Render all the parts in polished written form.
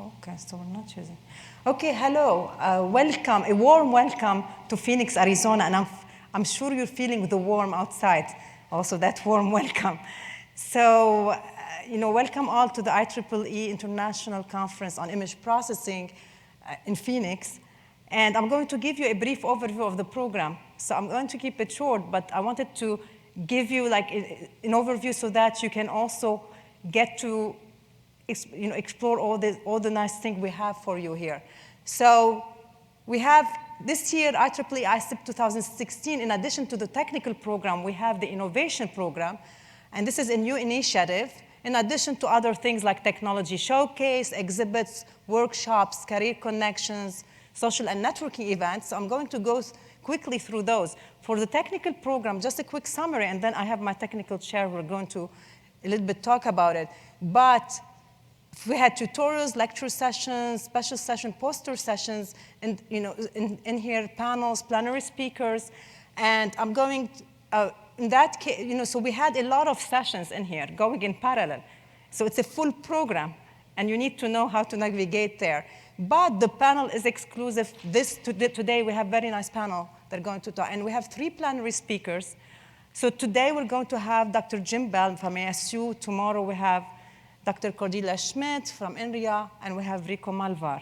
Okay, so we're not using. Okay, hello, welcome, a warm welcome to Phoenix, Arizona, and I'm sure you're feeling the warm outside, also that warm welcome. So, welcome all to the IEEE International Conference on Image Processing in Phoenix. And I'm going to give you a brief overview of the program. So I'm going to keep it short, but I wanted to give you like an overview so that you can also get to explore all the nice things we have for you here. So we have this year, IEEE ICIP 2016, in addition to the technical program, we have the innovation program. And this is a new initiative, in addition to other things like technology showcase, exhibits, workshops, career connections, social and networking events. So I'm going to go quickly through those. For the technical program, just a quick summary, and then I have my technical chair. We're going to a little bit talk about it. But we had tutorials, lecture sessions, special session, poster sessions, and in here, panels, plenary speakers. And I'm going, in that case, so we had a lot of sessions in here going in parallel. So it's a full program, and you need to know how to navigate there. But the panel is exclusive. Today, we have a very nice panel that are going to talk. And we have 3 plenary speakers. So today, we're going to have Dr. Jim Bell from ASU. Tomorrow, we have Dr. Cordelia Schmidt from INRIA, and we have Rico Malvar.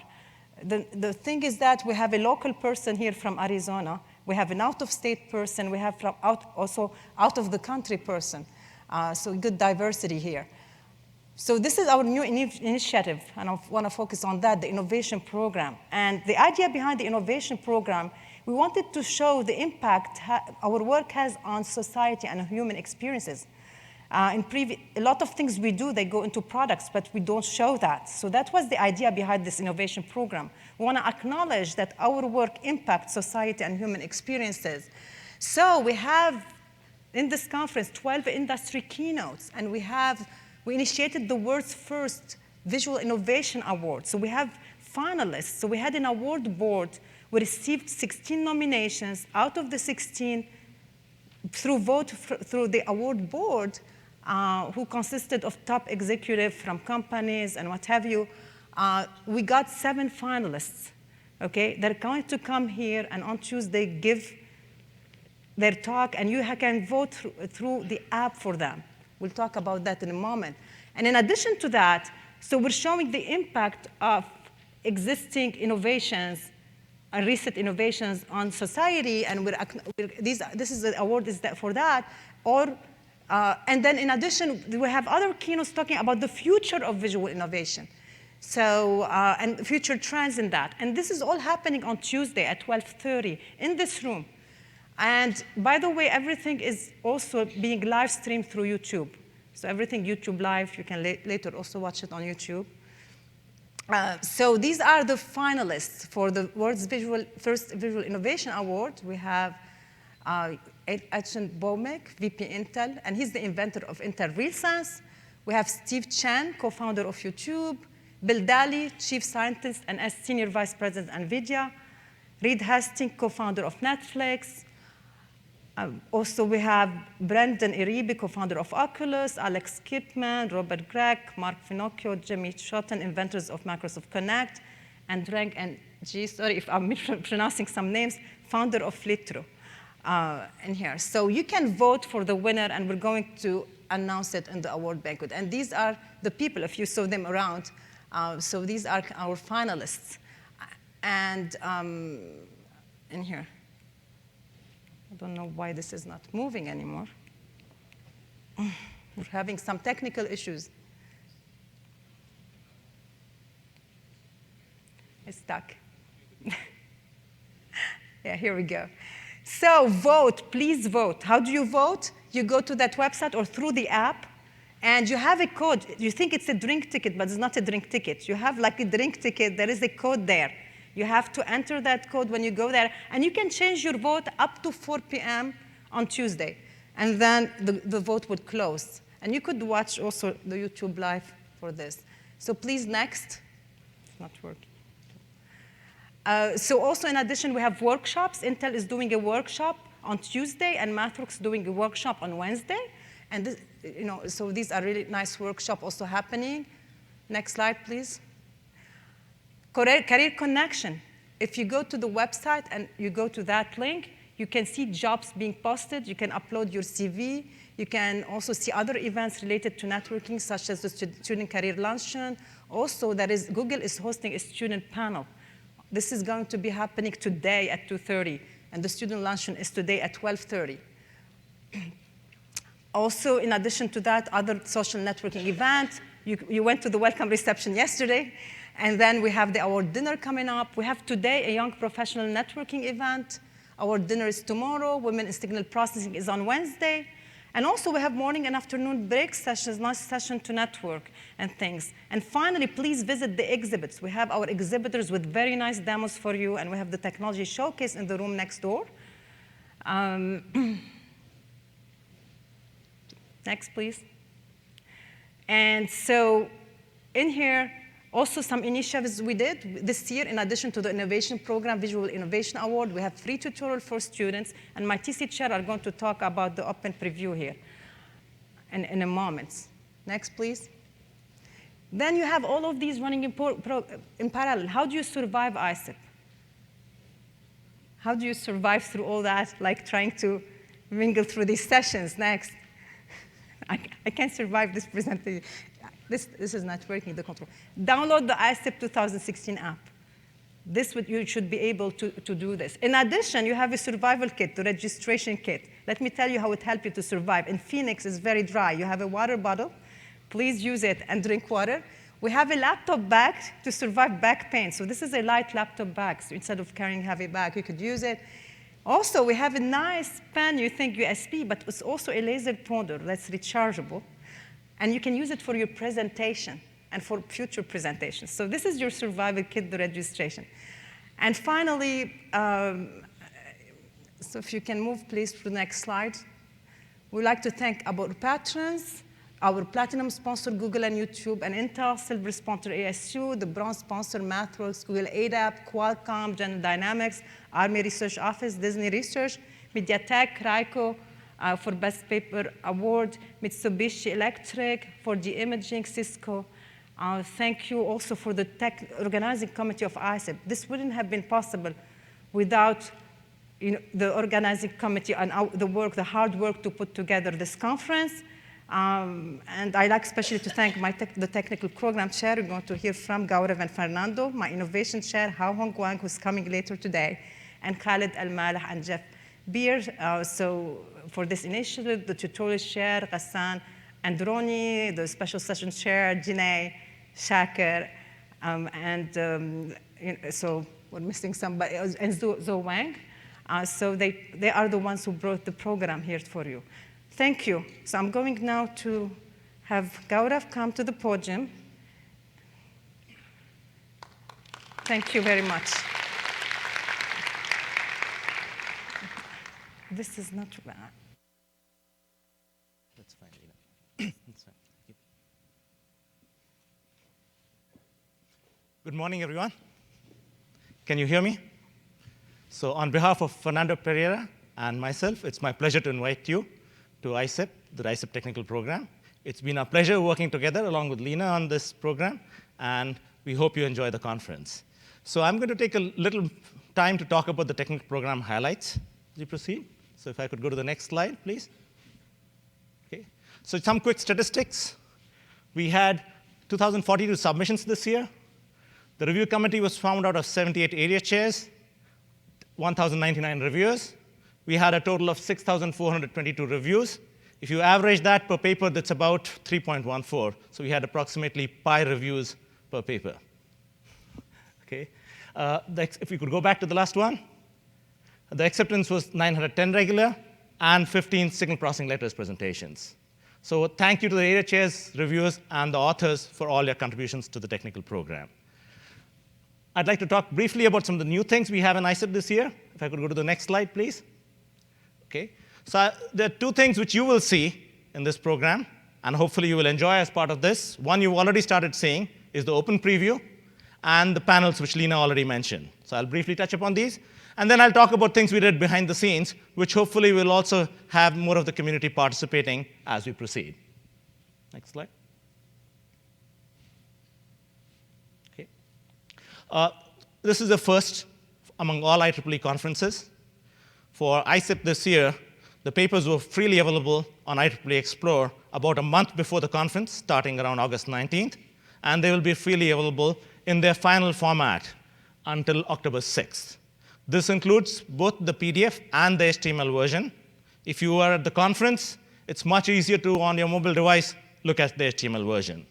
The thing is that we have a local person here from Arizona. We have an out-of-state person. We have also out-of-the-country person. So good diversity here. So this is our new initiative, and I want to focus on that, the innovation program. And the idea behind the innovation program, we wanted to show the impact our work has on society and human experiences. A lot of things we do, they go into products, but we don't show that. So that was the idea behind this innovation program. We want to acknowledge that our work impacts society and human experiences. So we have, in this conference, 12 industry keynotes, and we initiated the world's first Visual Innovation Award. So we have finalists. So we had an award board. We received 16 nominations. Out of the 16, through vote through the award board, who consisted of top executives from companies and what have you, we got 7 finalists. Okay, they're going to come here and on Tuesday give their talk, and you can vote through the app for them. We'll talk about that in a moment. And in addition to that, so we're showing the impact of existing innovations and recent innovations on society, and this is the award for that. And then in addition, we have other keynotes talking about the future of visual innovation. So, and future trends in that. And this is all happening on Tuesday at 12:30 in this room. And by the way, everything is also being live streamed through YouTube. So everything YouTube live, you can later also watch it on YouTube. So these are the finalists for the world's first Visual Innovation Award. We have Etchen Baumek, VP Intel, and he's the inventor of Intel RealSense. We have Steve Chen, co-founder of YouTube. Bill Daly, chief scientist and as senior vice president NVIDIA. Reed Hastings, co-founder of Netflix. Also, we have Brendan Iribe, co-founder of Oculus, Alex Kipman, Robert Gregg, Mark Finocchio, Jimmy Schotten, inventors of Microsoft Connect, and Drang and G, sorry if I'm mispronouncing some names, founder of Flitro in here. So you can vote for the winner, and we're going to announce it in the award banquet. And these are the people, if you saw them around. So these are our finalists. And in here. I don't know why this is not moving anymore. We're having some technical issues. It's stuck. Yeah, here we go. So vote, please vote. How do you vote? You go to that website or through the app, and you have a code. You think it's a drink ticket, but it's not a drink ticket. You have like a drink ticket. There is a code there. You have to enter that code when you go there, and you can change your vote up to 4 p.m. on Tuesday, and then the vote would close. And you could watch also the YouTube live for this. So please, next. It's not working. So also, in addition, we have workshops. Intel is doing a workshop on Tuesday, and MathWorks doing a workshop on Wednesday. And this, so these are really nice workshops also happening. Next slide, please. Career connection. If you go to the website and you go to that link, you can see jobs being posted. You can upload your CV. You can also see other events related to networking, such as the Student Career Luncheon. Also, Google is hosting a student panel. This is going to be happening today at 2:30, and the student luncheon is today at 12:30. Also, in addition to that, other social networking events. You went to the welcome reception yesterday, and then we have the award dinner coming up. We have today a young professional networking event. Our dinner is tomorrow. Women in signal processing is on Wednesday. And also, we have morning and afternoon break sessions, nice session to network and things. And finally, please visit the exhibits. We have our exhibitors with very nice demos for you, and we have the technology showcase in the room next door. Next, please. And so in here, also some initiatives we did this year. In addition to the innovation program, Visual Innovation Award, we have free tutorial for students, and my TC chair are going to talk about the open preview here in a moment. Next, please. Then you have all of these running in parallel. How do you survive ICIP? How do you survive through all that, like trying to mingle through these sessions? Next. I can't survive this presentation. This is not working, the control. Download the ICIP 2016 app. You should be able to do this. In addition, you have a survival kit, the registration kit. Let me tell you how it helps you to survive. In Phoenix, it's very dry. You have a water bottle. Please use it and drink water. We have a laptop bag to survive back pain. So this is a light laptop bag. So instead of carrying a heavy bag, you could use it. Also, we have a nice pen, you think USB, but it's also a laser pointer that's rechargeable. And you can use it for your presentation and for future presentations. So this is your survival kit, the registration. And finally, so if you can move, please, to the next slide. We'd like to thank our patrons, our platinum sponsor, Google and YouTube, and Intel, silver sponsor, ASU, the bronze sponsor, MathWorks, Google ADAP, Qualcomm, General Dynamics, Army Research Office, Disney Research, MediaTek, Raiko, for Best Paper Award, Mitsubishi Electric, for the imaging, Cisco. Thank you also for the organizing committee of ICIP. This wouldn't have been possible without the organizing committee and the hard work to put together this conference. And I'd like especially to thank the technical program chair. We're going to hear from Gaurav and Fernando, my innovation chair, Hao Hong Wang, who's coming later today, and Khalid Al-Maleh and Jeff Beer. So for this initiative, the tutorial chair, Ghassan Androni, the special session chair, Jinay, Shakir, so we're missing somebody, and Zhou Wang. So they are the ones who brought the program here for you. Thank you. So I'm going now to have Gaurav come to the podium. Thank you very much. This is not bad. That's fine, Lina. That's fine. Thank you. Good morning, everyone. Can you hear me? So on behalf of Fernando Pereira and myself, it's my pleasure to invite you to ICIP, the ICIP technical program. It's been a pleasure working together along with Lina on this program, and we hope you enjoy the conference. So I'm going to take a little time to talk about the technical program highlights as we proceed. So if I could go to the next slide, please. Okay. So some quick statistics. We had 2,042 submissions this year. The review committee was formed out of 78 area chairs, 1,099 reviewers. We had a total of 6,422 reviews. If you average that per paper, that's about 3.14. So we had approximately pi reviews per paper. Okay. If we could go back to the last one. The acceptance was 910 regular and 15 signal processing letters presentations. So thank you to the area chairs, reviewers, and the authors for all your contributions to the technical program. I'd like to talk briefly about some of the new things we have in ICIP this year. If I could go to the next slide, please. Okay. So there are two things which you will see in this program, and hopefully you will enjoy as part of this. One you've already started seeing is the open preview and the panels, which Lina already mentioned. So I'll briefly touch upon these. And then I'll talk about things we did behind the scenes, which hopefully will also have more of the community participating as we proceed. Next slide. Okay. Uh, this is the first among all IEEE conferences. For ICIP this year, the papers were freely available on IEEE Explore about a month before the conference, starting around August 19th, and they will be freely available in their final format until October 6th. This includes both the PDF and the HTML version. If you are at the conference, it's much easier to, on your mobile device, look at the HTML version.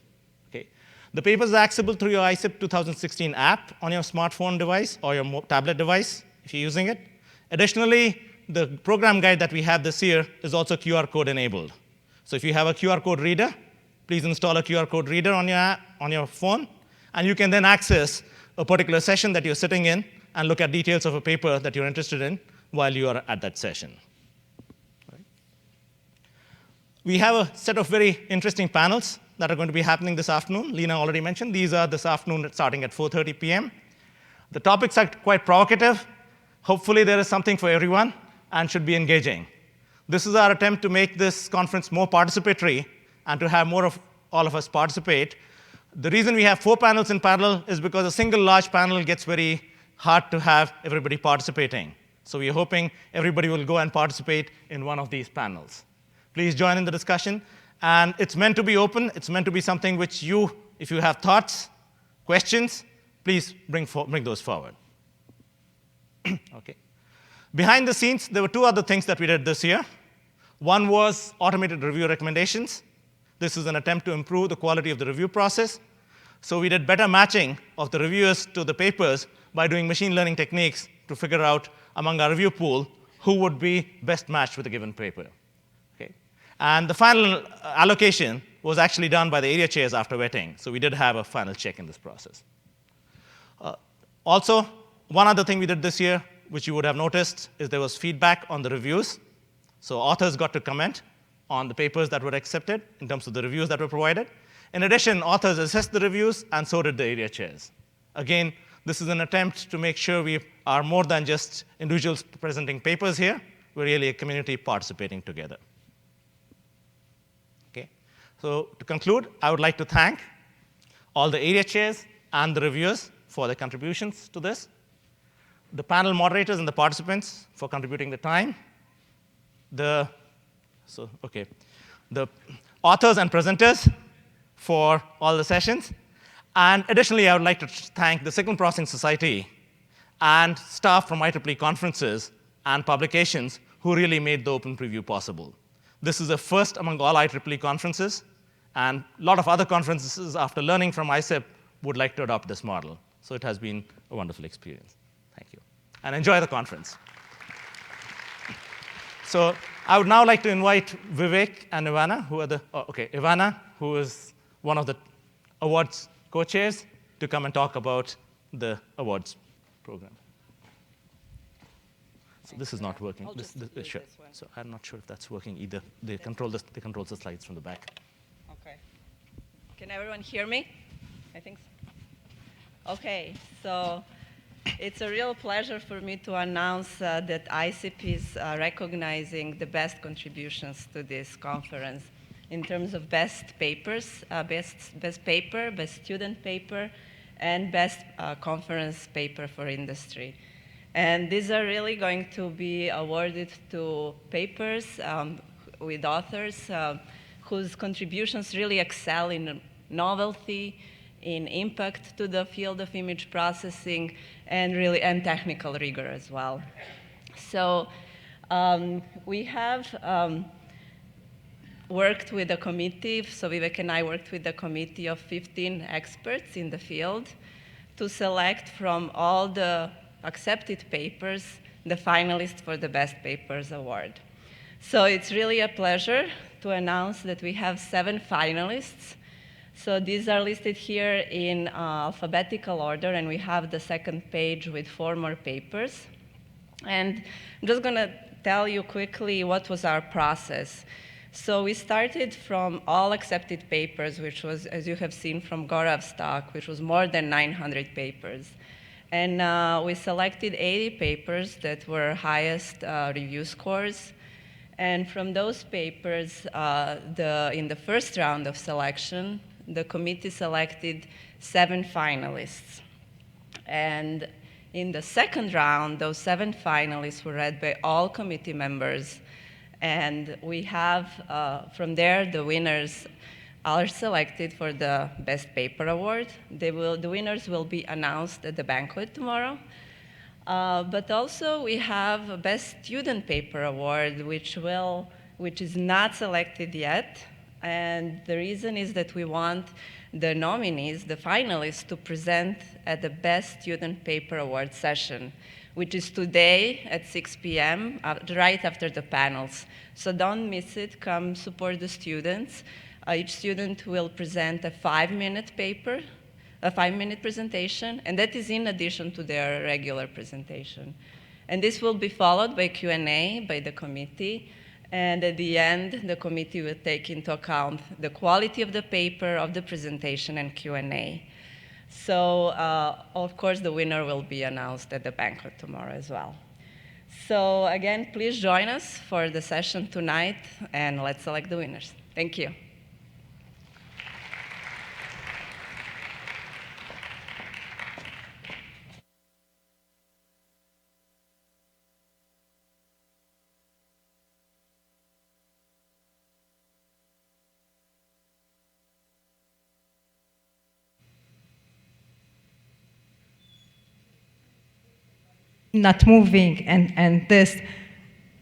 Okay. The papers are accessible through your ICIP 2016 app on your smartphone device or your tablet device, if you're using it. Additionally, the program guide that we have this year is also QR code enabled. So if you have a QR code reader, please install a QR code reader on your phone, and you can then access a particular session that you're sitting in and look at details of a paper that you're interested in while you are at that session. Right. We have a set of very interesting panels that are going to be happening this afternoon. Lina already mentioned these are this afternoon starting at 4:30 p.m. The topics are quite provocative. Hopefully there is something for everyone and should be engaging. This is our attempt to make this conference more participatory and to have more of all of us participate. The reason we have 4 panels in parallel is because a single large panel gets very hard to have everybody participating. So we're hoping everybody will go and participate in one of these panels. Please join in the discussion. And it's meant to be open. It's meant to be something which you, if you have thoughts, questions, please bring those forward. Okay. Behind the scenes, there were 2 other things that we did this year. One was automated review recommendations. This is an attempt to improve the quality of the review process. So we did better matching of the reviewers to the papers by doing machine learning techniques to figure out among our review pool who would be best matched with a given paper. Okay. And the final allocation was actually done by the area chairs after vetting. So we did have a final check in this process. Also, one other thing we did this year, which you would have noticed, is there was feedback on the reviews. So authors got to comment on the papers that were accepted in terms of the reviews that were provided. In addition, authors assessed the reviews, and so did the area chairs. Again, this is an attempt to make sure we are more than just individuals presenting papers here. We're really a community participating together. Okay. So to conclude, I would like to thank all the area chairs and the reviewers for their contributions to this, the panel moderators and the participants for contributing the time, the authors and presenters for all the sessions. And additionally, I would like to thank the Signal Processing Society and staff from IEEE conferences and publications who really made the open preview possible. This is a first among all IEEE conferences, and a lot of other conferences, after learning from ICIP, would like to adopt this model. So it has been a wonderful experience. Thank you. And enjoy the conference. So I would now like to invite Vivek and Ivana, who are Ivana, who is one of the awards co-chairs, to come and talk about the awards program. So this is not working. Sure. So I'm not sure if that's working either. They control the slides from the back. Okay. Can everyone hear me? I think so. Okay. So it's a real pleasure for me to announce that ICIP is recognizing the best contributions to this conference in terms of best papers, best paper, best student paper, and best conference paper for industry. And these are really going to be awarded to papers with authors whose contributions really excel in novelty, in impact to the field of image processing, and technical rigor as well. So we have worked with a committee, so Vivek and I worked with a committee of 15 experts in the field to select from all the accepted papers the finalists for the Best Papers Award. So it's really a pleasure to announce that we have 7 finalists. So these are listed here in alphabetical order, and we have the second page with 4 more papers. And I'm just going to tell you quickly what was our process. So we started from all accepted papers, which was, as you have seen from Gaurav's talk, which was more than 900 papers. And we selected 80 papers that were highest review scores. And from those papers, in the first round of selection, the committee selected 7 finalists. And in the second round, those 7 finalists were read by all committee members. And we have, from there, the winners are selected for the Best Paper Award. The winners will be announced at the banquet tomorrow. But also we have a Best Student Paper Award, which is not selected yet. And the reason is that we want the nominees, the finalists, to present at the Best Student Paper Award session, which is today at 6 p.m., right after the panels. So don't miss it, come support the students. Each student will present a 5-minute paper, a 5-minute presentation, and that is in addition to their regular presentation. And this will be followed by Q&A by the committee. And at the end, the committee will take into account the quality of the paper, of the presentation, and Q&A. So, of course, the winner will be announced at the banquet tomorrow as well. So, again, please join us for the session tonight, and let's select the winners. Thank you. Not moving and this.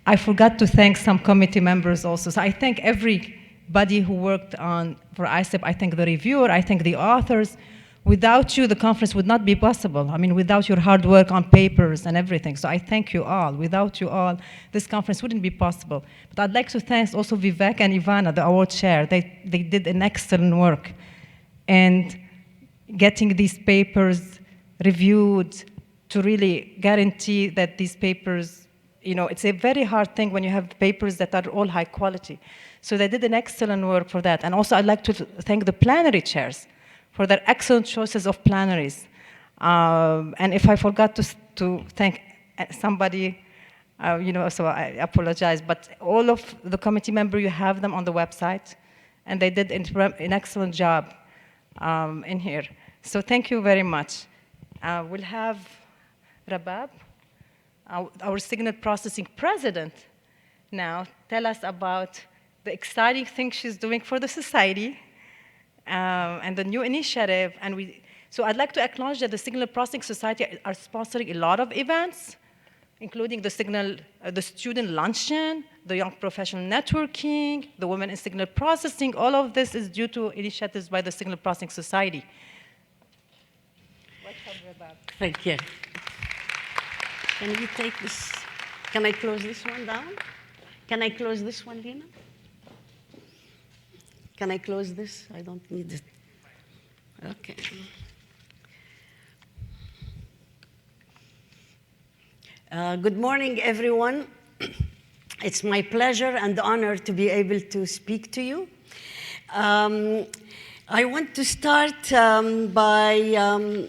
I forgot to thank some committee members also. So I thank everybody who worked for ICIP. I thank the reviewer, I thank the authors. Without you, the conference would not be possible. I mean, without your hard work on papers and everything. So I thank you all. Without you all, this conference wouldn't be possible. But I'd like to thank also Vivek and Ivana, the award chair. They did an excellent work. And getting these papers reviewed, to really guarantee that these papers, it's a very hard thing when you have papers that are all high quality. So they did an excellent work for that. And also I'd like to thank the plenary chairs for their excellent choices of plenaries. And if I forgot to thank somebody, so I apologize, but all of the committee members, you have them on the website, and they did an excellent job in here. So thank you very much. We'll have Rabab, our signal processing president, now tell us about the exciting thing she's doing for the society and the new initiative. So I'd like to acknowledge that the Signal Processing Society are sponsoring a lot of events, including the student luncheon, the young professional networking, the women in signal processing. All of this is due to initiatives by the Signal Processing Society. Welcome, Rabab. Thank you. Can you take this? Can I close this one down? Can I close this one, Lina? Can I close this? I don't need it. Okay. Good morning, everyone. It's my pleasure and honor to be able to speak to you. I want to start by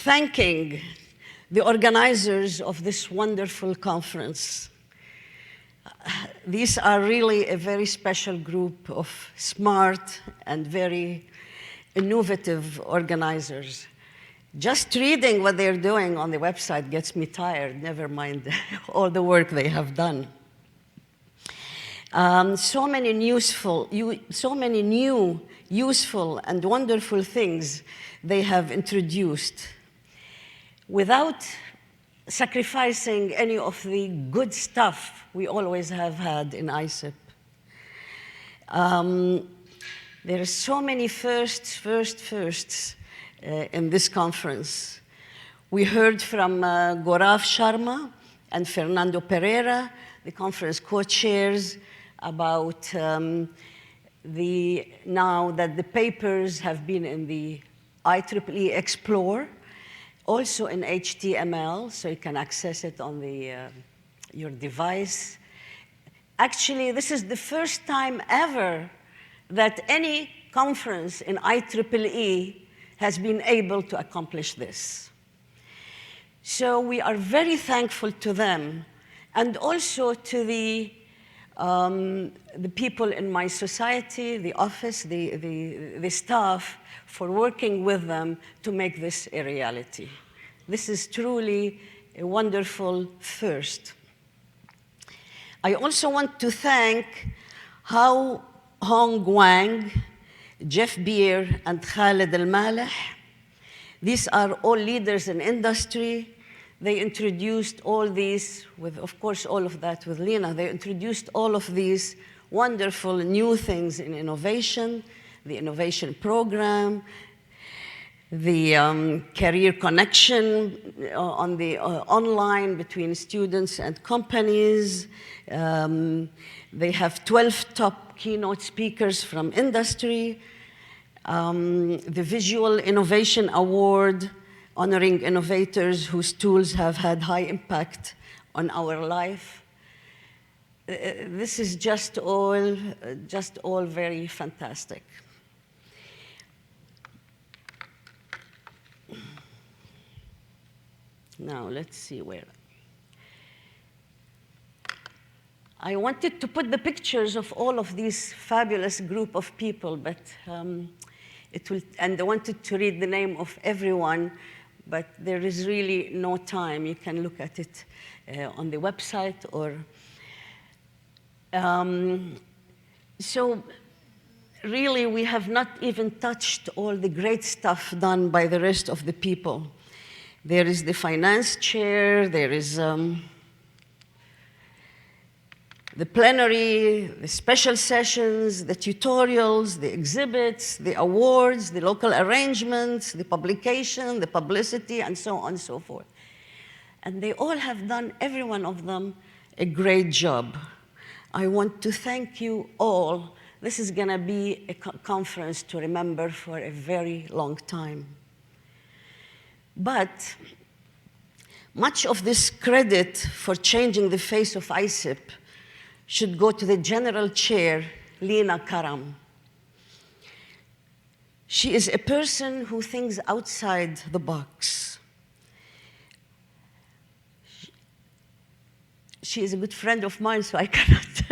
thanking the organizers of this wonderful conference. These are really a very special group of smart and very innovative organizers. Just reading what they're doing on the website gets me tired, never mind all the work they have done. So many new, useful, and wonderful things they have introduced without sacrificing any of the good stuff we always have had in ICIP. There are so many firsts in this conference. We heard from Gaurav Sharma and Fernando Pereira, the conference co-chairs, about now that the papers have been in the IEEE Explore, also in HTML, so you can access it on your device. Actually, this is the first time ever that any conference in IEEE has been able to accomplish this. So we are very thankful to them, and also to the the people in my society, the office, the staff, for working with them to make this a reality. This is truly a wonderful first. I also want to thank Hao Hong Guang, Jeff Beer, and Khaled Al-Maleh. These are all leaders in industry. They introduced all these, with, of course, all of that with Lina. They introduced all of these wonderful new things in innovation, the innovation program, the career connection on the online between students and companies. They have 12 top keynote speakers from industry. The Visual Innovation Award, honoring innovators whose tools have had high impact on our life. This is just all very fantastic. Now, let's see where. I wanted to put the pictures of all of these fabulous group of people, but and I wanted to read the name of everyone, but there is really no time. You can look at it on the website or. So really, we have not even touched all the great stuff done by the rest of the people. There is the finance chair, there is the plenary, the special sessions, the tutorials, the exhibits, the awards, the local arrangements, the publication, the publicity, and so on and so forth. And they all have done, every one of them, a great job. I want to thank you all. This is going to be a conference to remember for a very long time. But much of this credit for changing the face of ICIP should go to the general chair, Lina Karam. She is a person who thinks outside the box. She is a good friend of mine, so I cannot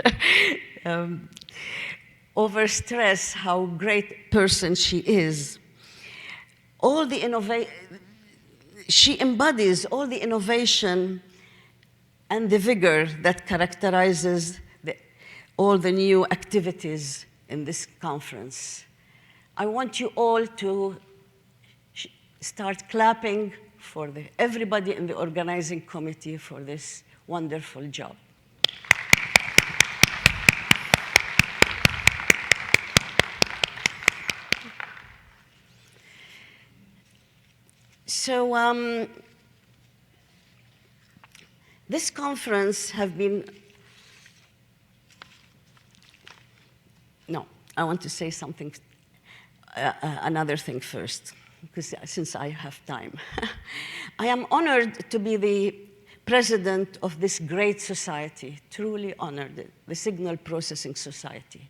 overstress how great person she is. She embodies all the innovation and the vigor that characterizes all the new activities in this conference. I want you all to start clapping for everybody in the organizing committee for this wonderful job. So this conference have been, no, I want to say something, another thing first, because since I have time. I am honored to be the president of this great society, truly honored, the Signal Processing Society.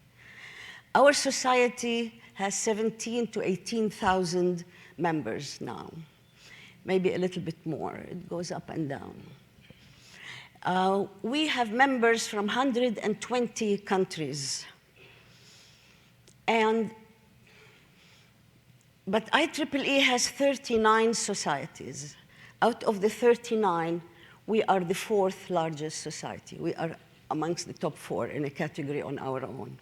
Our society has 17,000 to 18,000 members now. Maybe a little bit more. It goes up and down. We have members from 120 countries. But IEEE has 39 societies. Out of the 39, we are the 4th largest society. We are amongst the top 4 in a category on our own.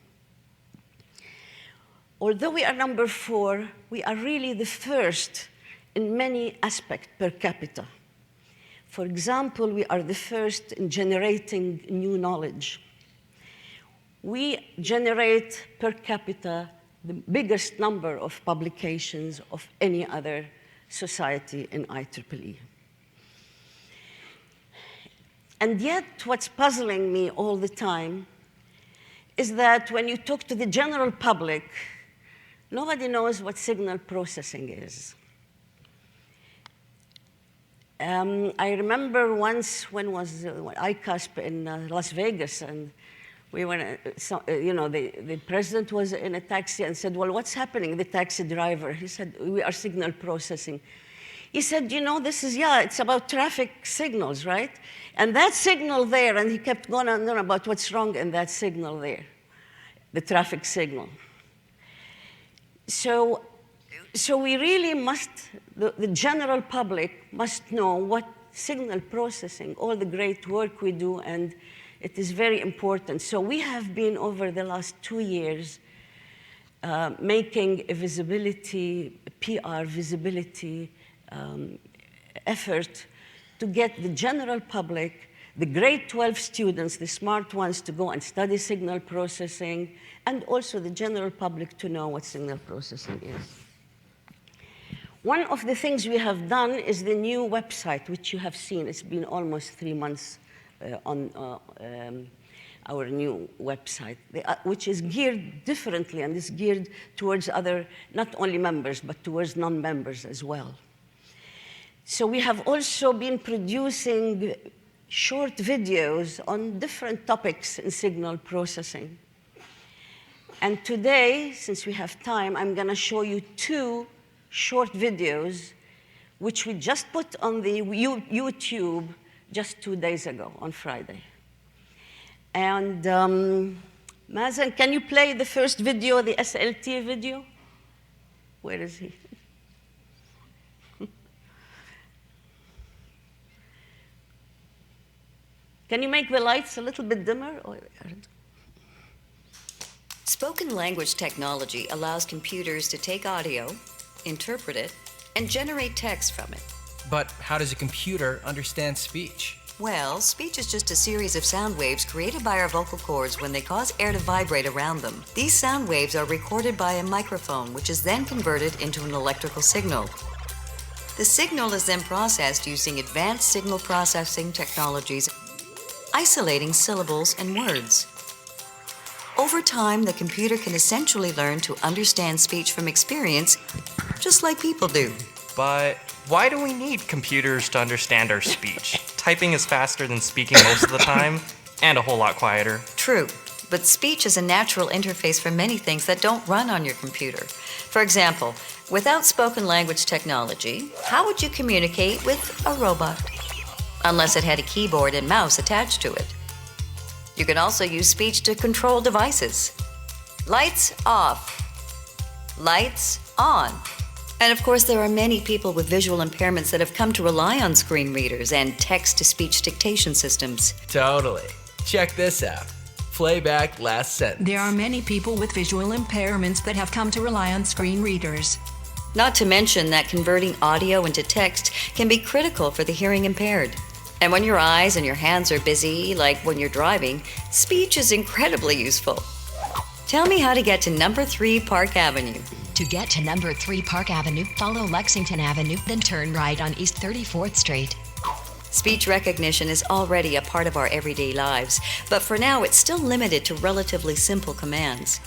Although we are number 4, we are really the first in many aspects per capita. For example, we are the first in generating new knowledge. We generate per capita the biggest number of publications of any other society in IEEE. And yet, what's puzzling me all the time is that when you talk to the general public, nobody knows what signal processing is. I remember once when was ICASP in Las Vegas, and we went, the president was in a taxi and said, well, what's happening? The taxi driver, he said, we are signal processing. He said, you know, this is, yeah, it's about traffic signals, right? And that signal there, and he kept going on and on about what's wrong in that signal there, the traffic signal. So we really must, the general public must know what signal processing, all the great work we do, and it is very important. So we have been, over the last 2 years, making a visibility, PR visibility effort to get the general public, the grade 12 students, the smart ones, to go and study signal processing, and also the general public to know what signal processing is. One of the things we have done is the new website, which you have seen. It's been almost 3 months on our new website, which is geared differently and is geared towards other, not only members, but towards non-members as well. So we have also been producing short videos on different topics in signal processing. And today, since we have time, I'm going to show you 2 short videos, which we just put on the YouTube just 2 days ago, on Friday. And Mazen, can you play the first video, the SLT video? Where is he? Can you make the lights a little bit dimmer? Spoken language technology allows computers to take audio, interpret it, and generate text from it. But how does a computer understand speech? Well, speech is just a series of sound waves created by our vocal cords when they cause air to vibrate around them. These sound waves are recorded by a microphone, which is then converted into an electrical signal. The signal is then processed using advanced signal processing technologies, isolating syllables and words. Over time, the computer can essentially learn to understand speech from experience, just like people do. But why do we need computers to understand our speech? Typing is faster than speaking most of the time, and a whole lot quieter. True, but speech is a natural interface for many things that don't run on your computer. For example, without spoken language technology, how would you communicate with a robot? Unless it had a keyboard and mouse attached to it. You can also use speech to control devices. Lights off. Lights on. And of course, there are many people with visual impairments that have come to rely on screen readers and text-to-speech dictation systems. Totally. Check this out. Playback last sentence. There are many people with visual impairments that have come to rely on screen readers. Not to mention that converting audio into text can be critical for the hearing impaired. And when your eyes and your hands are busy, like when you're driving, speech is incredibly useful. Tell me how to get to number 3 Park Avenue. To get to number 3 Park Avenue, follow Lexington Avenue, then turn right on East 34th Street. Speech recognition is already a part of our everyday lives, but for now it's still limited to relatively simple commands.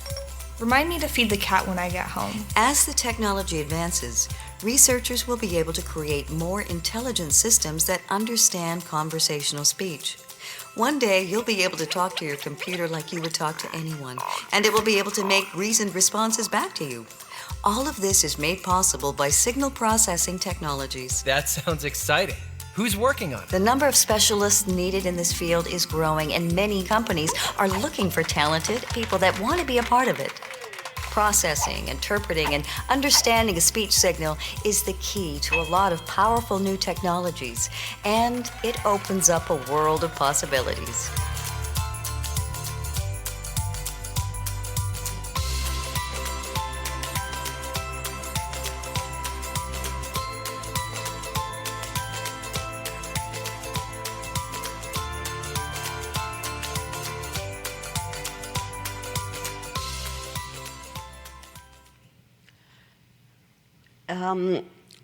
Remind me to feed the cat when I get home. As the technology advances, researchers will be able to create more intelligent systems that understand conversational speech. One day, you'll be able to talk to your computer like you would talk to anyone, and it will be able to make reasoned responses back to you. All of this is made possible by signal processing technologies. That sounds exciting. Who's working on it? The number of specialists needed in this field is growing, and many companies are looking for talented people that want to be a part of it. Processing, interpreting, and understanding a speech signal is the key to a lot of powerful new technologies, and it opens up a world of possibilities.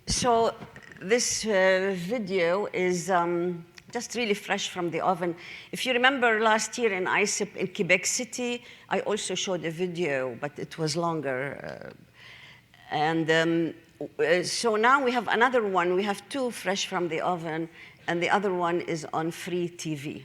So this video is just really fresh from the oven. If you remember last year in ICIP in Quebec City, I also showed a video, but it was longer. So now we have another one. We have 2 fresh from the oven, and the other one is on free TV.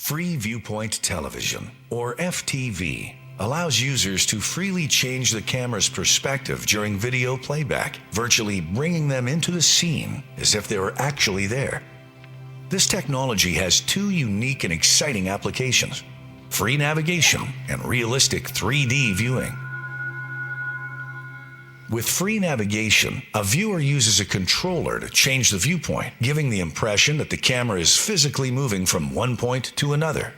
Free Viewpoint Television, or FTV, allows users to freely change the camera's perspective during video playback, virtually bringing them into the scene as if they were actually there. This technology has two unique and exciting applications: free navigation and realistic 3D viewing. With free navigation, a viewer uses a controller to change the viewpoint, giving the impression that the camera is physically moving from one point to another.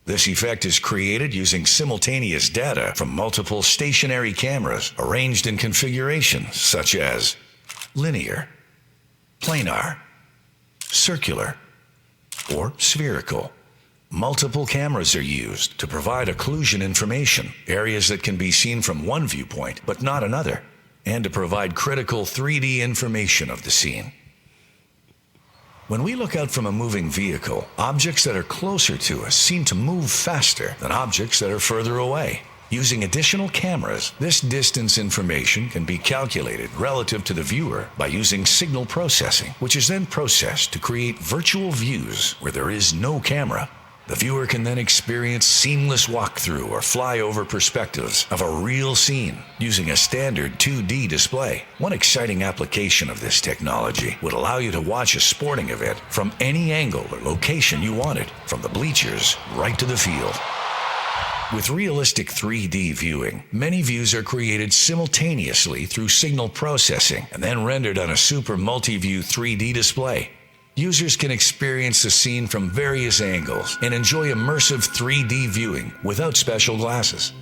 This effect is created using simultaneous data from multiple stationary cameras arranged in configurations such as linear, planar, circular, or spherical. Multiple cameras are used to provide occlusion information, areas that can be seen from one viewpoint but not another, and to provide critical 3D information of the scene. When we look out from a moving vehicle, objects that are closer to us seem to move faster than objects that are further away. Using additional cameras, this distance information can be calculated relative to the viewer by using signal processing, which is then processed to create virtual views where there is no camera. The viewer can then experience seamless walkthrough or flyover perspectives of a real scene using a standard 2D display. One exciting application of this technology would allow you to watch a sporting event from any angle or location you wanted, from the bleachers right to the field. With realistic 3D viewing, many views are created simultaneously through signal processing and then rendered on a super multi-view 3D display. Users can experience the scene from various angles and enjoy immersive 3D viewing without special glasses.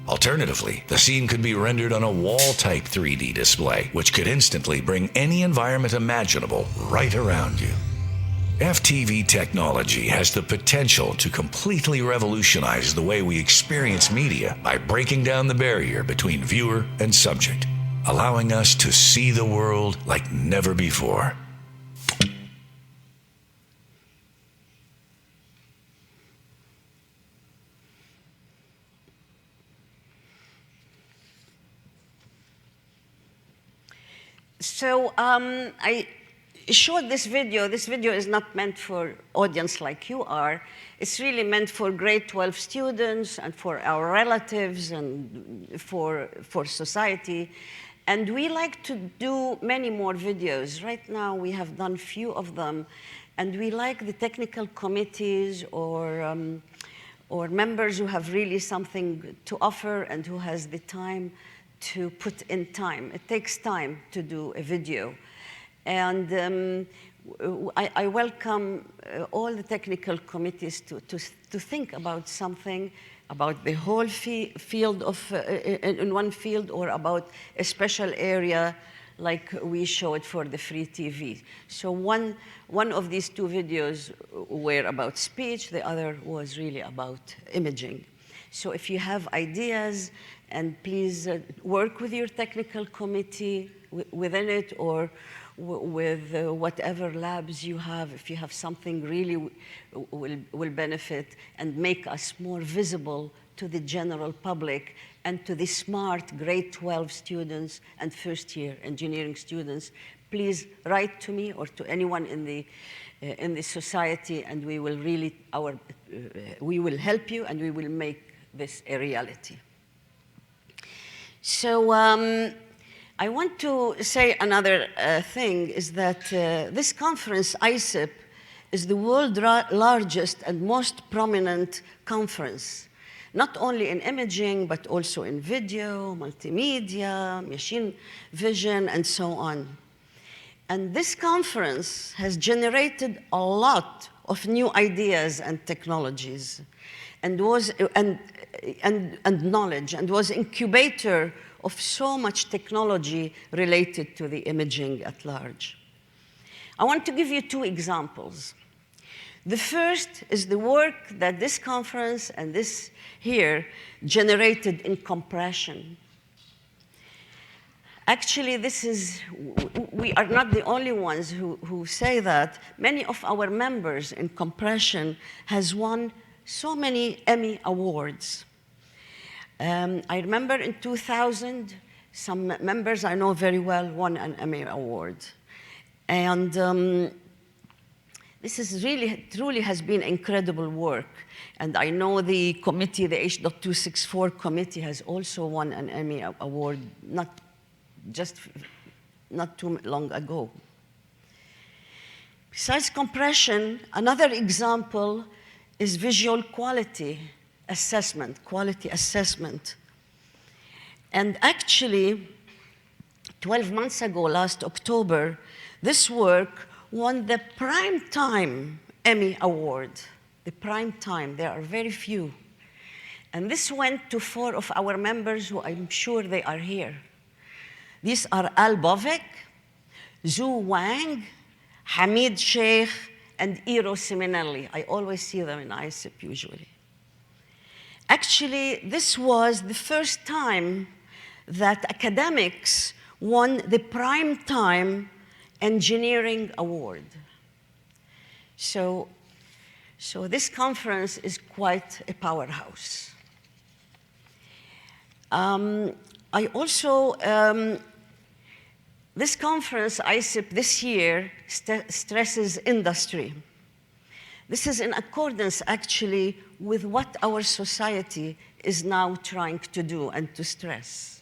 Alternatively, the scene could be rendered on a wall-type 3D display, which could instantly bring any environment imaginable right around you. FTV technology has the potential to completely revolutionize the way we experience media by breaking down the barrier between viewer and subject, allowing us to see the world like never before. So I showed this video. This video is not meant for audience like you are. It's really meant for grade 12 students and for our relatives and for society. And we like to do many more videos. Right now, we have done few of them. And we like the technical committees or members who have really something to offer and who has the time to put in time. It takes time to do a video. And I welcome all the technical committees to think about something, about the whole field of, in one field, or about a special area like we showed for the free TV. So one of these two videos were about speech, the other was really about imaging. So if you have ideas, and please work with your technical committee within it, or with whatever labs you have. If you have something really will benefit and make us more visible to the general public and to the smart grade 12 students and first-year engineering students, please write to me or to anyone in the society, and we will really we will help you and we will make this a reality. So I want to say another thing is that this conference, ICIP, is the world's largest and most prominent conference, not only in imaging, but also in video, multimedia, machine vision, and so on. And this conference has generated a lot of new ideas and technologies, and knowledge, and was incubator of so much technology related to the imaging at large. I want to give you two examples. The first is the work that this conference and this here generated in compression. Actually, we are not the only ones who say that. Many of our members in compression has won so many Emmy Awards. I remember in 2000, some members I know very well won an Emmy Award. And This is really, truly has been incredible work. And I know the committee, the H.264 committee, has also won an Emmy Award not too long ago. Besides compression, another example is visual quality assessment, quality assessment. And actually, 12 months ago, last October, this work won the Primetime Emmy Award. The Primetime, there are very few. And this went to 4 of our members who I'm sure they are here. These are Al Bovek, Zhu Wang, Hamid Sheikh, and Iro Simonelli. I always see them in ICIP usually. Actually, this was the first time that academics won the Primetime Engineering Award. So this conference is quite a powerhouse. I also, this conference, ICIP, this year, stresses industry. This is in accordance, actually, with what our society is now trying to do and to stress.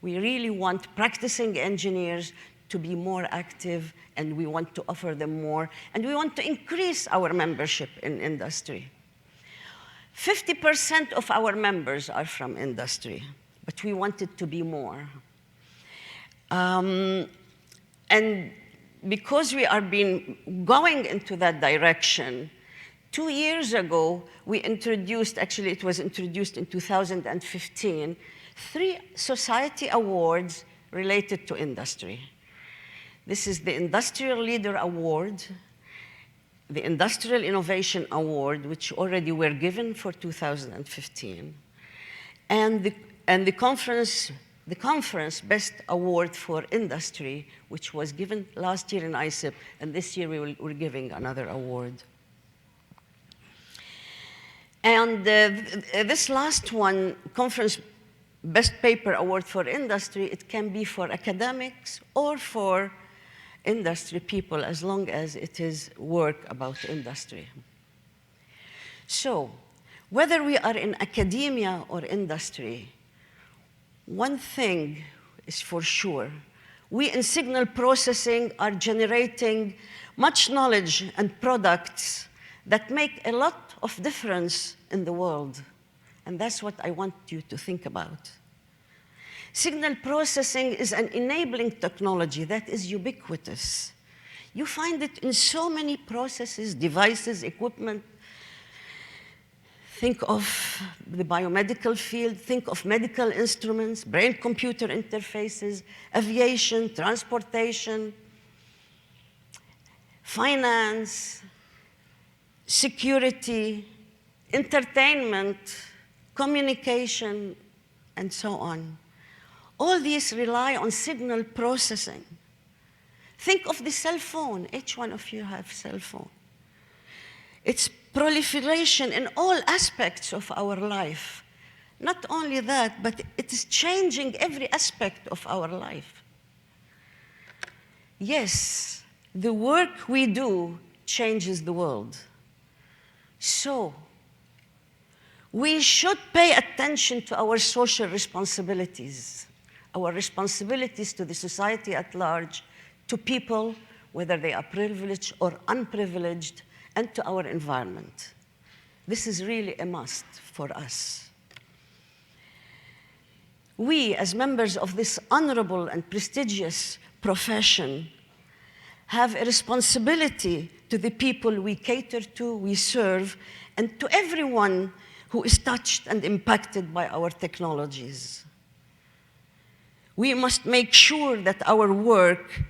We really want practicing engineers to be more active, and we want to offer them more, and we want to increase our membership in industry. 50% of our members are from industry, but we want it to be more. And because we are going into that direction, 2 years ago, we introduced, actually it was introduced in 2015, 3 society awards related to industry. This is the Industrial Leader Award, the Industrial Innovation Award, which already were given for 2015, and the conference Best Award for Industry, which was given last year in ICIP, and this year we're giving another award. And this last one, Conference Best Paper Award for Industry, it can be for academics or for industry people, as long as it is work about industry. So, whether we are in academia or industry, one thing is for sure. We in signal processing are generating much knowledge and products that make a lot of difference in the world. And that's what I want you to think about. Signal processing is an enabling technology that is ubiquitous. You find it in so many processes, devices, equipment. Think of the biomedical field, think of medical instruments, brain-computer interfaces, aviation, transportation, finance, security, entertainment, communication, and so on. All these rely on signal processing. Think of the cell phone. Each one of you have a cell phone. Its proliferation in all aspects of our life. Not only that, but it is changing every aspect of our life. Yes, the work we do changes the world. So, we should pay attention to our social responsibilities, our responsibilities to the society at large, to people, whether they are privileged or unprivileged, and to our environment. This is really a must for us. We, as members of this honorable and prestigious profession, have a responsibility to the people we cater to, we serve, and to everyone who is touched and impacted by our technologies. We must make sure that our work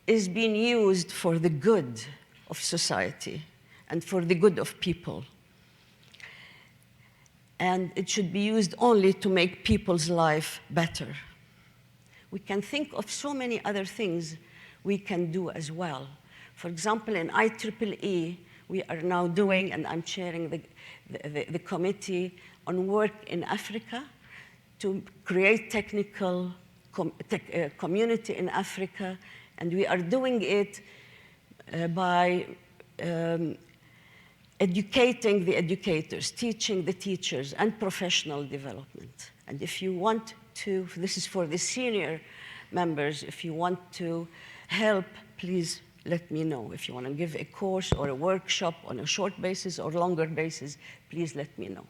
is being used for the good of society and for the good of people. And it should be used only to make people's life better. We can think of so many other things we can do as well. For example, in IEEE, we are now doing, and I'm chairing the committee on work in Africa to create technical community in Africa, and we are doing it by educating the educators, teaching the teachers, and professional development. And if you want to, this is for the senior members, if you want to help, please let me know. If you want to give a course or a workshop on a short basis or longer basis, please let me know.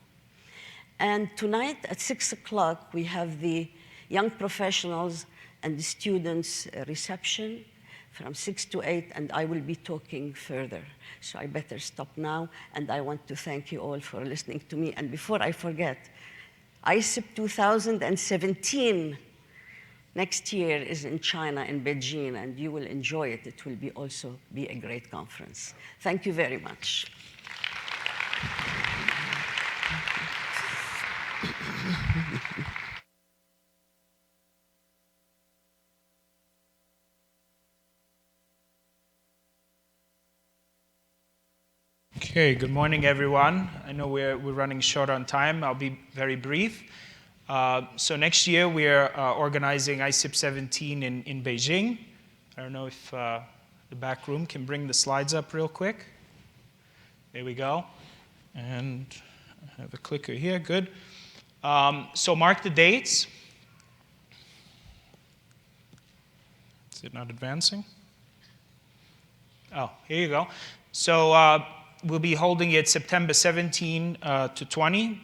And tonight at 6 o'clock, we have the young professionals and the students reception from 6 to 8, and I will be talking further. So I better stop now, and I want to thank you all for listening to me. And before I forget, ICIP 2017 next year is in China, in Beijing, and you will enjoy it. It will also be a great conference. Thank you very much. Okay, good morning, everyone. I know we're running short on time. I'll be very brief. So next year, we're organizing ICIP 17 in Beijing. I don't know if the back room can bring the slides up real quick. There we go. And I have a clicker here, good. So mark the dates. Is it not advancing? Oh, here you go. So we'll be holding it September 17 to 20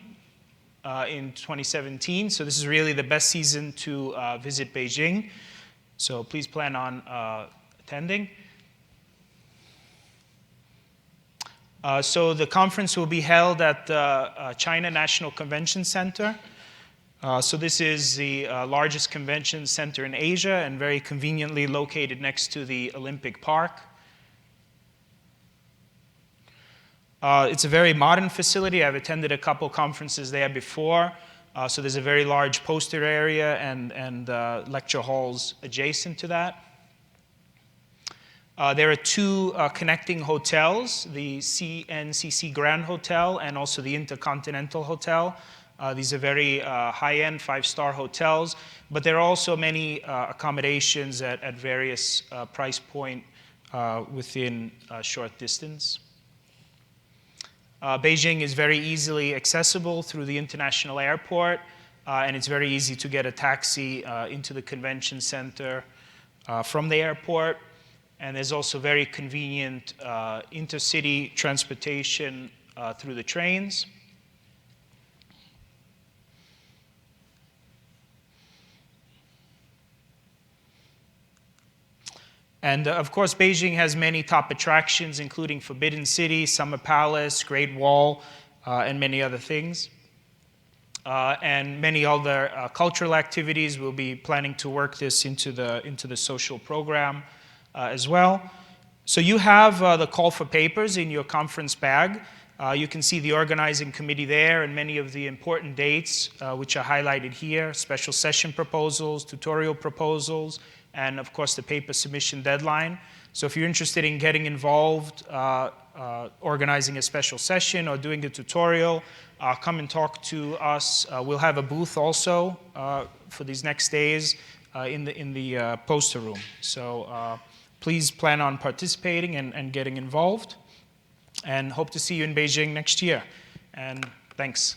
in 2017. So this is really the best season to visit Beijing. So please plan on attending. So the conference will be held at the China National Convention Center. So this is the largest convention center in Asia and very conveniently located next to the Olympic Park. It's a very modern facility. I've attended a couple conferences there before. So there's a very large poster area and lecture halls adjacent to that. There are two connecting hotels, the CNCC Grand Hotel and also the Intercontinental Hotel. These are very high-end, five-star hotels, but there are also many accommodations at various price point within a short distance. Beijing is very easily accessible through the international airport, and it's very easy to get a taxi into the convention center from the airport. And there's also very convenient intercity transportation through the trains. And of course, Beijing has many top attractions, including Forbidden City, Summer Palace, Great Wall, and many other things. And many other cultural activities. We'll be planning to work this into the social program as well. So you have the call for papers in your conference bag. You can see the organizing committee there and many of the important dates, which are highlighted here, special session proposals, tutorial proposals, and of course the paper submission deadline. So if you're interested in getting involved, organizing a special session or doing a tutorial, come and talk to us. We'll have a booth also for these next days in the poster room. So please plan on participating and getting involved, and hope to see you in Beijing next year. And thanks.